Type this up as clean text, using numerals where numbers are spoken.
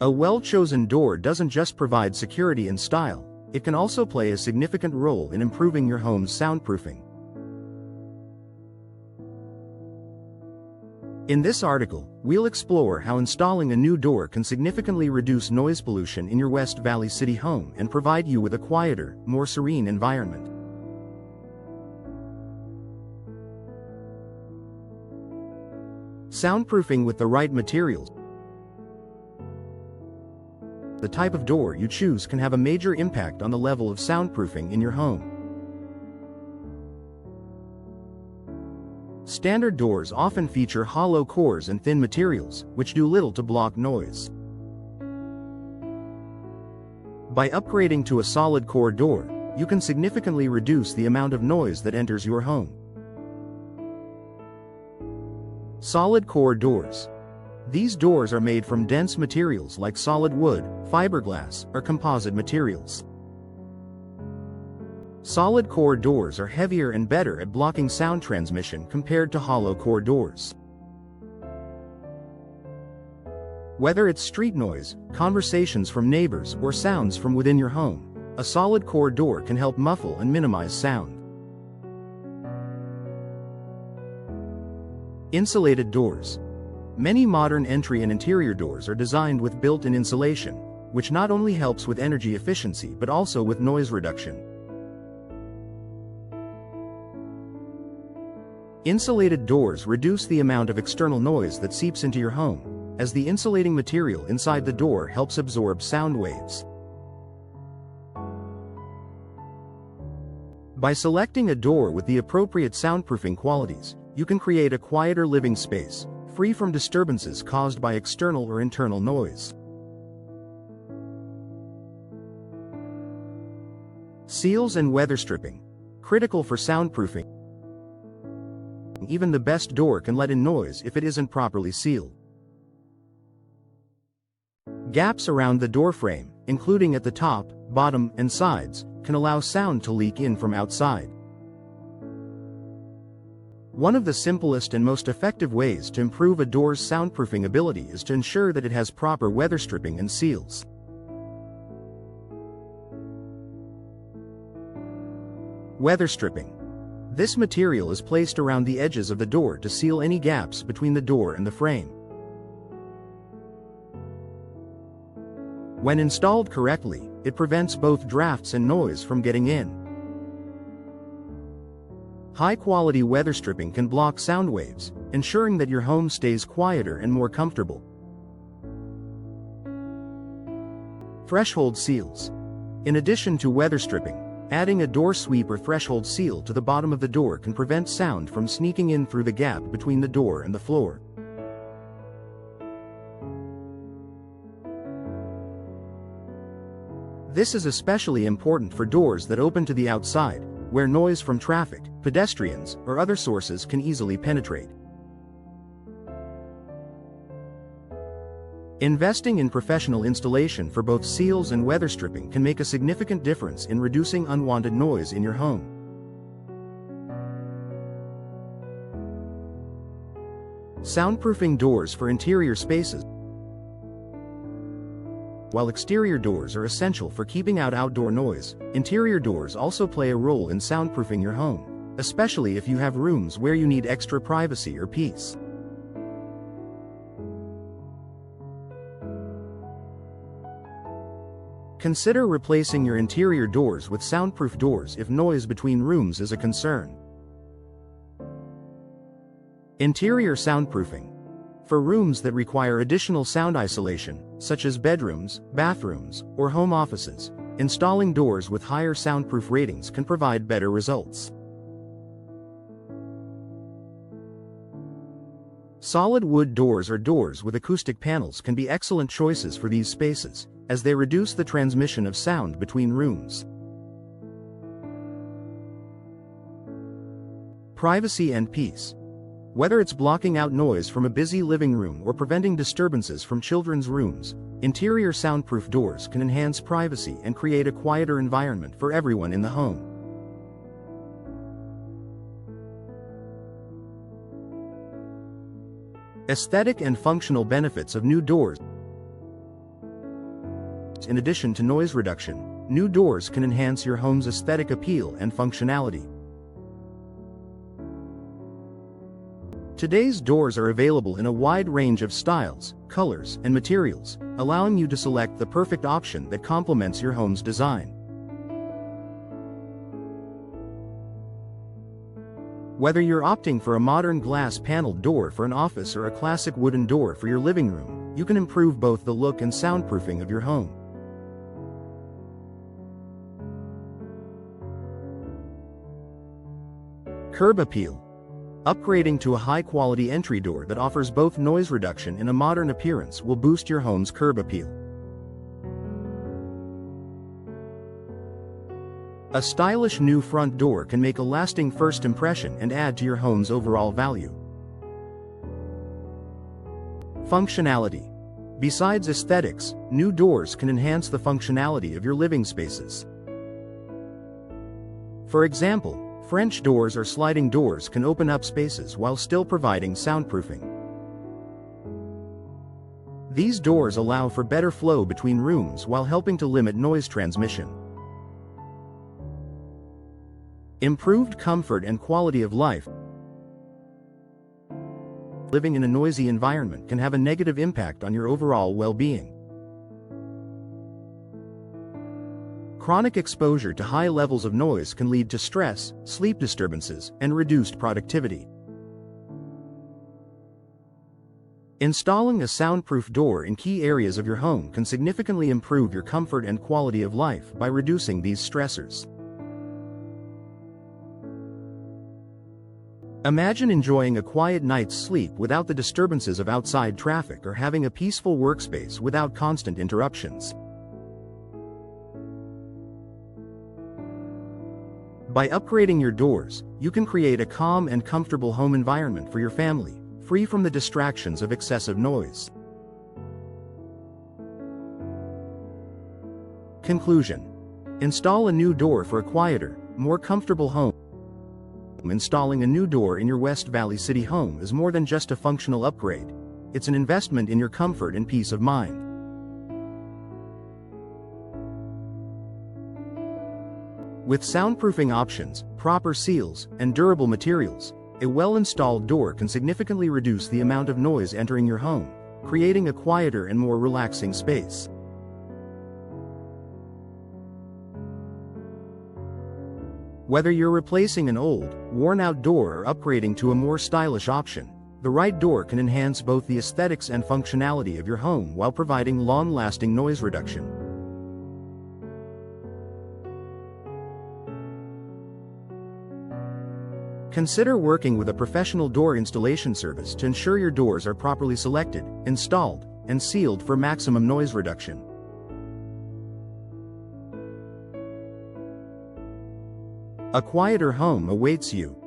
A well-chosen door doesn't just provide security and style, it can also play a significant role in improving your home's soundproofing. In this article, we'll explore how installing a new door can significantly reduce noise pollution in your West Valley City home and provide you with a quieter, more serene environment. Soundproofing with the right materials. The type of door you choose can have a major impact on the level of soundproofing in your home. Standard doors often feature hollow cores and thin materials, which do little to block noise. By upgrading to a solid core door, you can significantly reduce the amount of noise that enters your home. Solid core doors. These doors are made from dense materials like solid wood, fiberglass, or composite materials. Solid core doors are heavier and better at blocking sound transmission compared to hollow core doors. Whether it's street noise, conversations from neighbors, or sounds from within your home, a solid core door can help muffle and minimize sound. Insulated doors. Many modern entry and interior doors are designed with built-in insulation, which not only helps with energy efficiency but also with noise reduction. Insulated doors reduce the amount of external noise that seeps into your home, as the insulating material inside the door helps absorb sound waves. By selecting a door with the appropriate soundproofing qualities, you can create a quieter living space, free from disturbances caused by external or internal noise. Seals and weather stripping. Critical for soundproofing. Even the best door can let in noise if it isn't properly sealed. Gaps around the door frame, including at the top, bottom, and sides, can allow sound to leak in from outside. One of the simplest and most effective ways to improve a door's soundproofing ability is to ensure that it has proper weather stripping and seals. Weather stripping. This material is placed around the edges of the door to seal any gaps between the door and the frame. When installed correctly, it prevents both drafts and noise from getting in. High-quality weather stripping can block sound waves, ensuring that your home stays quieter and more comfortable. Threshold seals. In addition to weather stripping, adding a door sweep or threshold seal to the bottom of the door can prevent sound from sneaking in through the gap between the door and the floor. This is especially important for doors that open to the outside, where noise from traffic, pedestrians, or other sources can easily penetrate. Investing in professional installation for both seals and weather stripping can make a significant difference in reducing unwanted noise in your home. Soundproofing doors for interior spaces. While exterior doors are essential for keeping out outdoor noise, interior doors also play a role in soundproofing your home, especially if you have rooms where you need extra privacy or peace. Consider replacing your interior doors with soundproof doors if noise between rooms is a concern. Interior soundproofing. For rooms that require additional sound isolation, such as bedrooms, bathrooms, or home offices, installing doors with higher soundproof ratings can provide better results. Solid wood doors or doors with acoustic panels can be excellent choices for these spaces, as they reduce the transmission of sound between rooms. Privacy and peace. Whether it's blocking out noise from a busy living room or preventing disturbances from children's rooms, interior soundproof doors can enhance privacy and create a quieter environment for everyone in the home. Aesthetic and functional benefits of new doors. In addition to noise reduction, new doors can enhance your home's aesthetic appeal and functionality. Today's doors are available in a wide range of styles, colors, and materials, allowing you to select the perfect option that complements your home's design. Whether you're opting for a modern glass-paneled door for an office or a classic wooden door for your living room, you can improve both the look and soundproofing of your home. Curb appeal. Upgrading to a high-quality entry door that offers both noise reduction and a modern appearance will boost your home's curb appeal. A stylish new front door can make a lasting first impression and add to your home's overall value. Functionality. Besides aesthetics, new doors can enhance the functionality of your living spaces. For example, French doors or sliding doors can open up spaces while still providing soundproofing. These doors allow for better flow between rooms while helping to limit noise transmission. Improved comfort and quality of life. Living in a noisy environment can have a negative impact on your overall well-being. Chronic exposure to high levels of noise can lead to stress, sleep disturbances, and reduced productivity. Installing a soundproof door in key areas of your home can significantly improve your comfort and quality of life by reducing these stressors. Imagine enjoying a quiet night's sleep without the disturbances of outside traffic or having a peaceful workspace without constant interruptions. By upgrading your doors, you can create a calm and comfortable home environment for your family, free from the distractions of excessive noise. Conclusion. Install a new door for a quieter, more comfortable home. Installing a new door in your West Valley City home is more than just a functional upgrade. It's an investment in your comfort and peace of mind. With soundproofing options, proper seals, and durable materials, a well-installed door can significantly reduce the amount of noise entering your home, creating a quieter and more relaxing space. Whether you're replacing an old, worn-out door or upgrading to a more stylish option, the right door can enhance both the aesthetics and functionality of your home while providing long-lasting noise reduction. Consider working with a professional door installation service to ensure your doors are properly selected, installed, and sealed for maximum noise reduction. A quieter home awaits you.